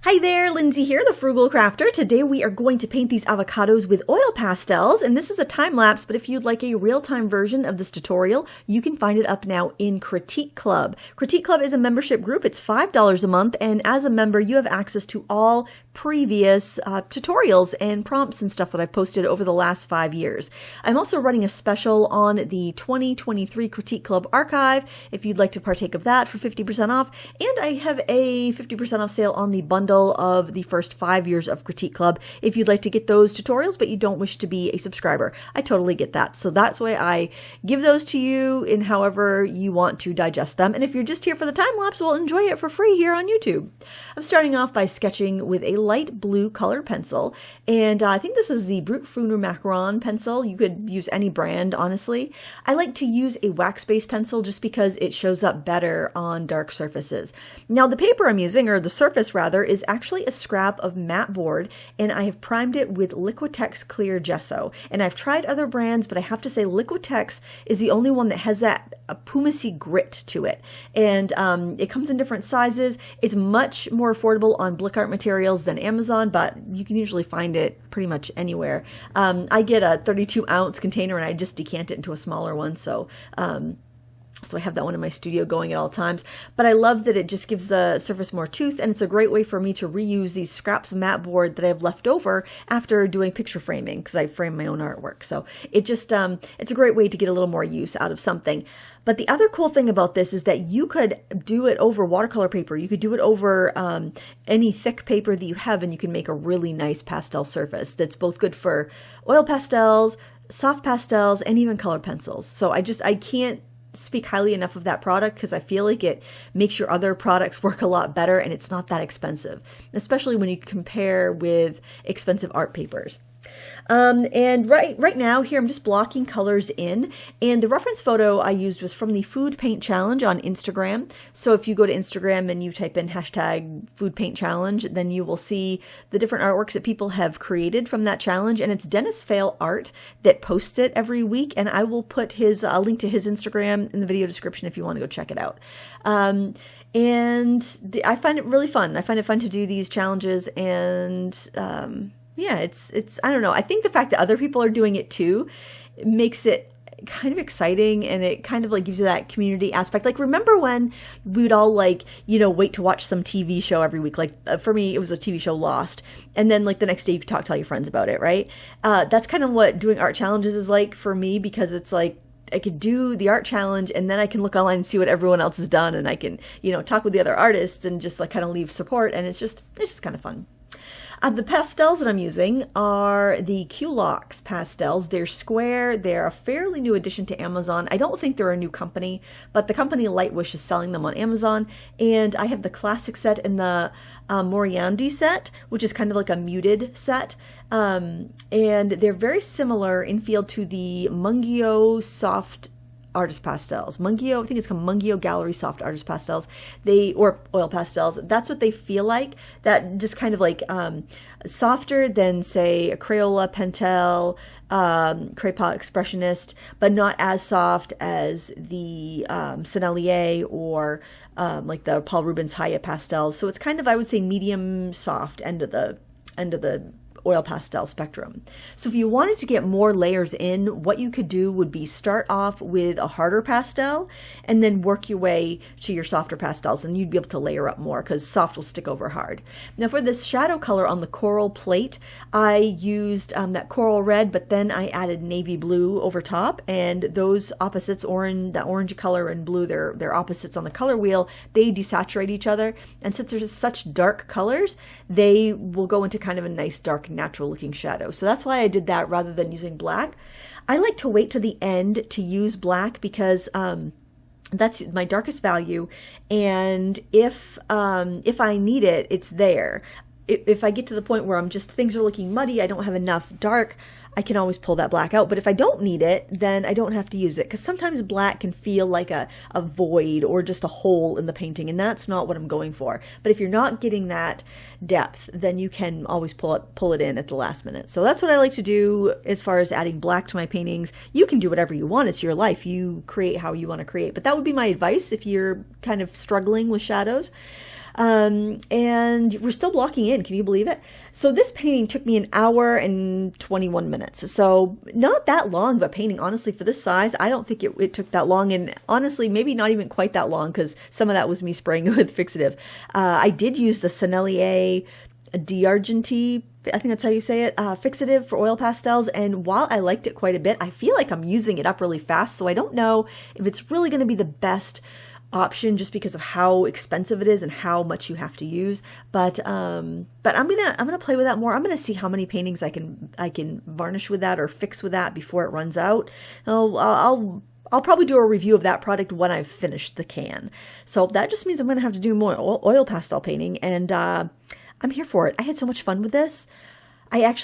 Hi there, Lindsay here, the Frugal Crafter. Today we are going to paint these avocados with oil pastels, and this is a time lapse, but if you'd like a real-time version of this tutorial, you can find it up now in Critique Club. Critique Club is a membership group. It's $5 a month, and as a member, you have access to all previous tutorials and prompts and stuff that I've posted over the last 5 years. I'm also running a special on the 2023 Critique Club archive if you'd like to partake of that for 50% off, and I have a 50% off sale on the bundle of the first 5 years of Critique Club if you'd like to get those tutorials but you don't wish to be a subscriber. I totally get that. So that's why I give those to you in however you want to digest them. And if you're just here for the time lapse, well, enjoy it for free here on YouTube. I'm starting off by sketching with a light blue color pencil, and I think this is the Brut Funer Macaron pencil. You could use any brand, honestly. I like to use a wax-based pencil just because it shows up better on dark surfaces. Now the paper I'm using, or the surface rather, is actually a scrap of matte board, and I have primed it with Liquitex clear gesso. And I've tried other brands, but I have to say Liquitex is the only one that has that pumice grit to it. And it comes in different sizes. It's much more affordable on Blick Art Materials than Amazon, but you can usually find it pretty much anywhere. I get a 32-ounce container and I just decant it into a smaller one, so I have that one in my studio going at all times. But I love that it just gives the surface more tooth, and it's a great way for me to reuse these scraps of matte board that I have left over after doing picture framing, because I frame my own artwork. So it just, it's a great way to get a little more use out of something. But the other cool thing about this is that you could do it over watercolor paper. You could do it over any thick paper that you have, and you can make a really nice pastel surface that's both good for oil pastels, soft pastels, and even colored pencils. So I can't speak highly enough of that product because I feel like it makes your other products work a lot better, and it's not that expensive, especially when you compare with expensive art papers. And right now here I'm just blocking colors in, and the reference photo I used was from the Food Paint Challenge on Instagram. So if you go to Instagram and you type in hashtag Food Paint Challenge, then you will see the different artworks that people have created from that challenge. And it's Dennis Fail Art that posts it every week, and I will put his link to his Instagram in the video description if you want to go check it out. And I find it really fun. I find it fun to do these challenges, and yeah, it's I don't know. I think the fact that other people are doing it too makes it kind of exciting, and it kind of like gives you that community aspect. Like, remember when we'd all wait to watch some TV show every week? Like for me, it was a TV show Lost, and then like the next day you could talk to all your friends about it, right? That's kind of what doing art challenges is like for me, because it's like I could do the art challenge and then I can look online and see what everyone else has done, and I can, talk with the other artists and just like kind of leave support, and it's just kind of fun. The pastels that I'm using are the Q-Lox pastels. They're square. They're a fairly new addition to Amazon. I don't think they're a new company, but the company Lightwish is selling them on Amazon. And I have the classic set and the Moriandi set, which is kind of like a muted set. And they're very similar in feel to the Mungio Soft Artist Pastels. Mungio, I think it's called Mungio Gallery Soft Artist Pastels. Or oil pastels. That's what they feel like. That just kind of like softer than, say, a Crayola Pentel, Craypa Expressionist, but not as soft as the Sennelier or like the Paul Rubens Haya pastels. So it's kind of, I would say, medium soft end of the oil pastel spectrum. So if you wanted to get more layers in, what you could do would be start off with a harder pastel and then work your way to your softer pastels, and you'd be able to layer up more because soft will stick over hard. Now for this shadow color on the coral plate, I used that coral red, but then I added navy blue over top, and those opposites, that orange color and blue, they're opposites on the color wheel. They desaturate each other, and since there's such dark colors, they will go into kind of a nice dark natural looking shadow. So that's why I did that rather than using black. I like to wait to the end to use black because that's my darkest value, and if I need it, it's there. If I get to the point where things are looking muddy, I don't have enough dark, I can always pull that black out. But if I don't need it, then I don't have to use it, because sometimes black can feel like a void or just a hole in the painting, and that's not what I'm going for. But if you're not getting that depth, then you can always pull it in at the last minute. So that's what I like to do as far as adding black to my paintings. You can do whatever you want. It's your life. You create how you want to create. But that would be my advice if you're kind of struggling with shadows. And we're still blocking in. Can you believe it? So this painting took me an hour and 21 minutes. So not that long of a painting, honestly, for this size. I don't think it took that long. And honestly, maybe not even quite that long because some of that was me spraying it with fixative. I did use the Sennelier d'Argenty, I think that's how you say it, fixative for oil pastels. And while I liked it quite a bit, I feel like I'm using it up really fast. So I don't know if it's really going to be the best option just because of how expensive it is and how much you have to use. But I'm gonna play with that more. I'm gonna see how many paintings I can varnish with that or fix with that before it runs out. I'll probably do a review of that product when I've finished the can. So that just means I'm gonna have to do more oil pastel painting, and I'm here for it. I had so much fun with this. I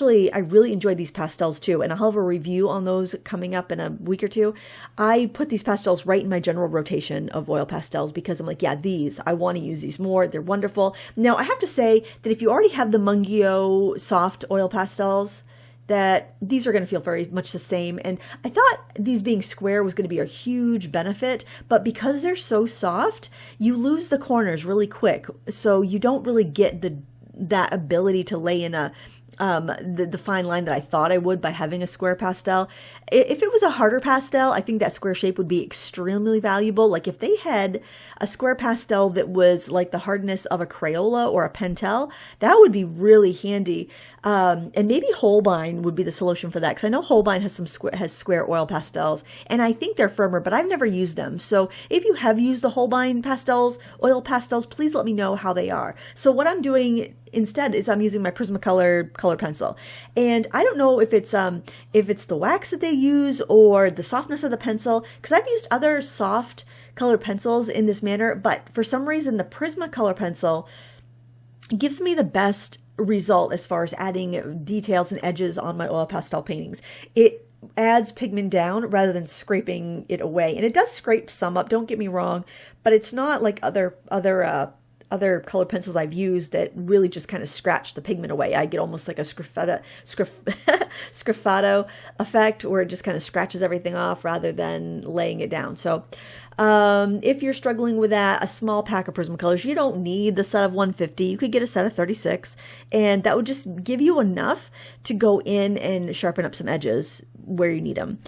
really enjoyed these pastels too, and I'll have a review on those coming up in a week or two. I put these pastels right in my general rotation of oil pastels because I'm like, yeah, I want to use these more. They're wonderful. Now, I have to say that if you already have the Mungio soft oil pastels, that these are going to feel very much the same. And I thought these being square was going to be a huge benefit, but because they're so soft, you lose the corners really quick. So you don't really get that ability to lay in the fine line that I thought I would by having a square pastel. If it was a harder pastel, I think that square shape would be extremely valuable. Like if they had a square pastel that was like the hardness of a Crayola or a Pentel, that would be really handy. And maybe Holbein would be the solution for that, because I know Holbein has square oil pastels, and I think they're firmer, but I've never used them. So if you have used the Holbein oil pastels, please let me know how they are. So what I'm doing instead is I'm using my Prismacolor color pencil, and I don't know if it's the wax that they use or the softness of the pencil, because I've used other soft colored pencils in this manner, but for some reason the Prismacolor pencil gives me the best result as far as adding details and edges on my oil pastel paintings. It adds pigment down rather than scraping it away, and it does scrape some up, don't get me wrong, but it's not like other colored pencils I've used that really just kind of scratch the pigment away. I get almost like a sgraffato effect where it just kind of scratches everything off rather than laying it down. So if you're struggling with that, a small pack of Prismacolors, you don't need the set of 150. You could get a set of 36, and that would just give you enough to go in and sharpen up some edges where you need them.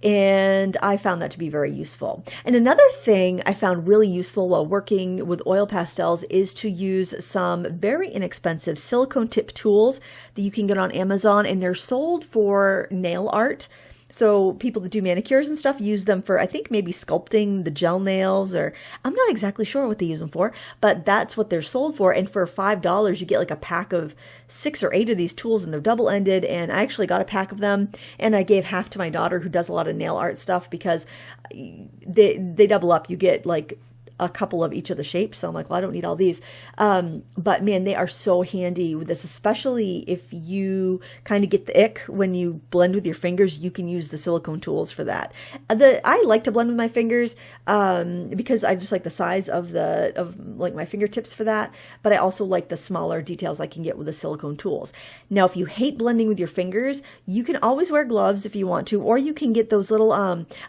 And I found that to be very useful. And another thing I found really useful while working with oil pastels is to use some very inexpensive silicone tip tools that you can get on Amazon, and they're sold for nail art. So people that do manicures and stuff use them for, I think, maybe sculpting the gel nails, or I'm not exactly sure what they use them for, but that's what they're sold for. And for $5, you get like a pack of 6 or 8 of these tools, and they're double-ended. And I actually got a pack of them, and I gave half to my daughter, who does a lot of nail art stuff, because they double up. You get like a couple of each of the shapes. So I'm like, well, I don't need all these. But man, they are so handy with this, especially if you kind of get the ick when you blend with your fingers. You can use the silicone tools for that. I like to blend with my fingers because I just like the size of like my fingertips for that. But I also like the smaller details I can get with the silicone tools. Now, if you hate blending with your fingers, you can always wear gloves if you want to, or you can get those little,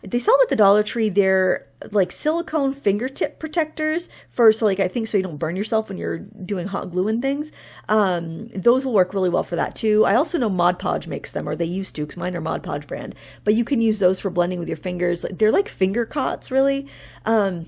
they sell them at the Dollar Tree. They're like silicone fingertip protectors so I think so you don't burn yourself when you're doing hot glue and things. Those will work really well for that too. I also know Mod Podge makes them, or they used to, because mine are Mod Podge brand, but you can use those for blending with your fingers. They're like finger cots, really. And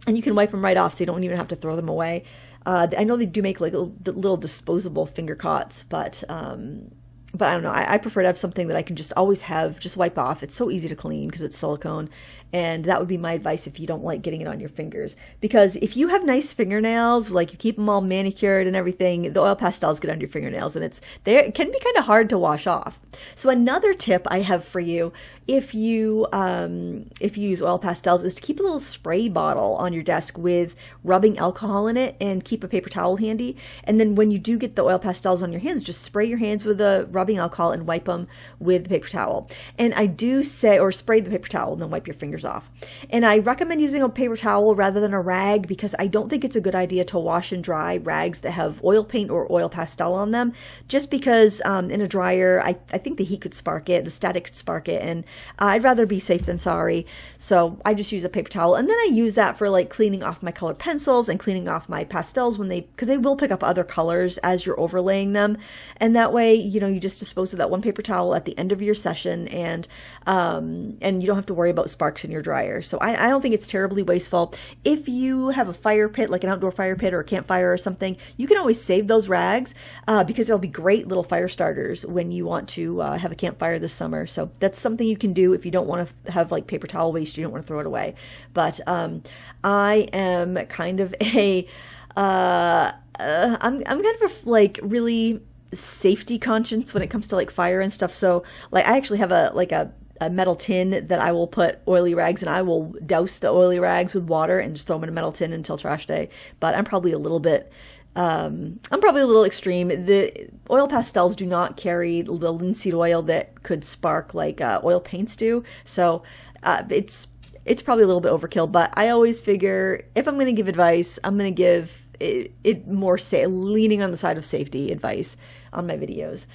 you can wipe them right off, so you don't even have to throw them away. I know they do make like little disposable finger cots, but I don't know. I prefer to have something that I can just always just wipe off. It's so easy to clean because it's silicone. And that would be my advice if you don't like getting it on your fingers. Because if you have nice fingernails, like you keep them all manicured and everything, the oil pastels get under your fingernails, and it can be kind of hard to wash off. So another tip I have for you, if you use oil pastels, is to keep a little spray bottle on your desk with rubbing alcohol in it, and keep a paper towel handy. And then when you do get the oil pastels on your hands, just spray your hands with the rubbing rubbing alcohol and wipe them with the paper towel. And I do say, or spray the paper towel and then wipe your fingers off. And I recommend using a paper towel rather than a rag because I don't think it's a good idea to wash and dry rags that have oil paint or oil pastel on them, just because in a dryer, I think the heat could spark it, the static could spark it, and I'd rather be safe than sorry. So I just use a paper towel, and then I use that for like cleaning off my colored pencils and cleaning off my pastels because they will pick up other colors as you're overlaying them. And that way, you know, you just dispose of that one paper towel at the end of your session, and you don't have to worry about sparks in your dryer. So I don't think it's terribly wasteful. If you have a fire pit, like an outdoor fire pit or a campfire or something, you can always save those rags because they'll be great little fire starters when you want to have a campfire this summer. So that's something you can do if you don't want to have like paper towel waste, you don't want to throw it away. But I am kind of a I'm kind of a like really safety conscious when it comes to like fire and stuff. So like I actually have a metal tin that I will put oily rags in. I will douse the oily rags with water and just throw them in a metal tin until trash day. But I'm probably a little extreme. The oil pastels do not carry the linseed oil that could spark like oil paints do. So it's probably a little bit overkill, but I always figure if I'm going to give advice, I'm going to give it more leaning on the side of safety advice on my videos.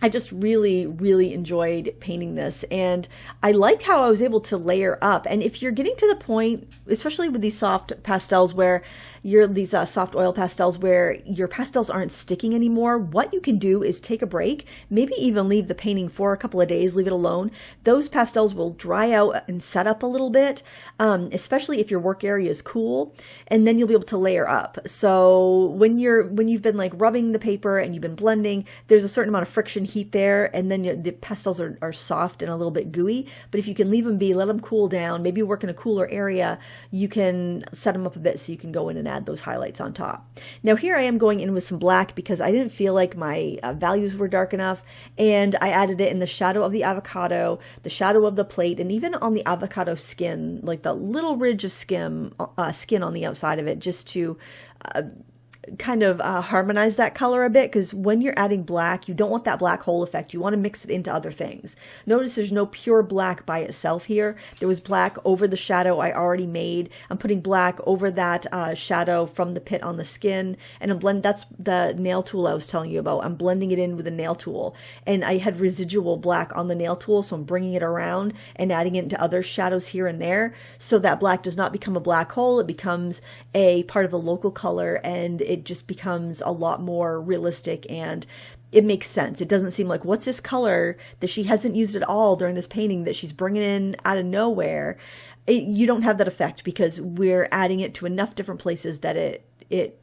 I just really, really enjoyed painting this, and I liked how I was able to layer up. And if you're getting to the point, especially with these soft pastels where these soft oil pastels where your pastels aren't sticking anymore, what you can do is take a break, maybe even leave the painting for a couple of days, leave it alone. Those pastels will dry out and set up a little bit, especially if your work area is cool, and then you'll be able to layer up. So when you've been like rubbing the paper and you've been blending, there's a certain amount of friction heat there, and then the pastels are soft and a little bit gooey. But if you can leave them be, let them cool down, maybe work in a cooler area, you can set them up a bit so you can go in and add those highlights on top. Now here I am going in with some black because I didn't feel like my values were dark enough, and I added it in the shadow of the avocado, the shadow of the plate, and even on the avocado skin, like the little ridge of skin on the outside of it, just to kind of harmonize that color a bit, because when you're adding black, you don't want that black hole effect. You want to mix it into other things. Notice there's no pure black by itself here. There was black over the shadow I already made. I'm putting black over that shadow from the pit on the skin, and that's the nail tool I was telling you about. I'm blending it in with a nail tool, and I had residual black on the nail tool, so I'm bringing it around and adding it into other shadows here and there, so that black does not become a black hole. It becomes a part of a local color, and it just becomes a lot more realistic, and it makes sense. It doesn't seem like, what's this color that she hasn't used at all during this painting that she's bringing in out of nowhere? You don't have that effect because we're adding it to enough different places that it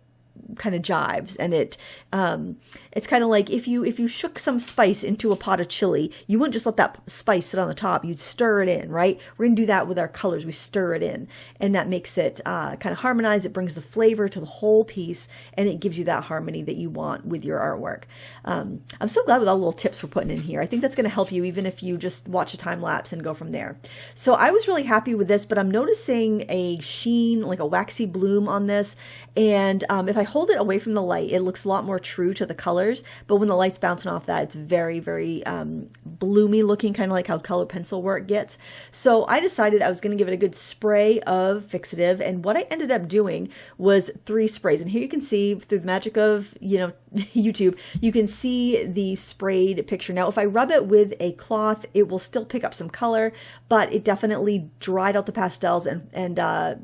kind of jives, and it's kind of like if you shook some spice into a pot of chili, you wouldn't just let that spice sit on the top. You'd stir it in, right? We're gonna do that with our colors. We stir it in, and that makes it kind of harmonize. It brings the flavor to the whole piece, and it gives you that harmony that you want with your artwork. I'm so glad with all the little tips we're putting in here. I think that's going to help you even if you just watch a time lapse and go from there. So I was really happy with this, but I'm noticing a sheen, like a waxy bloom on this, and if I hold it away from the light, it looks a lot more true to the colors, but when the light's bouncing off that, it's very, very bloomy looking, kind of like how colored pencil work gets. So I decided I was going to give it a good spray of fixative, and what I ended up doing was 3 sprays. And here you can see, through the magic of, YouTube, you can see the sprayed picture. Now, if I rub it with a cloth, it will still pick up some color, but it definitely dried out the pastels and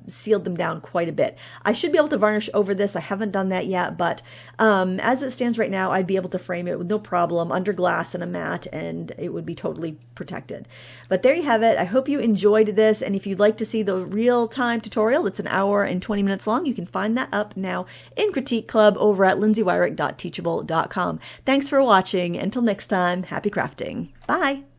sealed them down quite a bit. I should be able to varnish over this. I haven't done that yet, but as it stands right now, I'd be able to frame it with no problem under glass and a mat, and it would be totally protected. But there you have it. I hope you enjoyed this, and if you'd like to see the real-time tutorial, it's an hour and 20 minutes long, you can find that up now in Critique Club over at lindsayweirich.teachable.com. Thanks for watching. Until next time, happy crafting. Bye!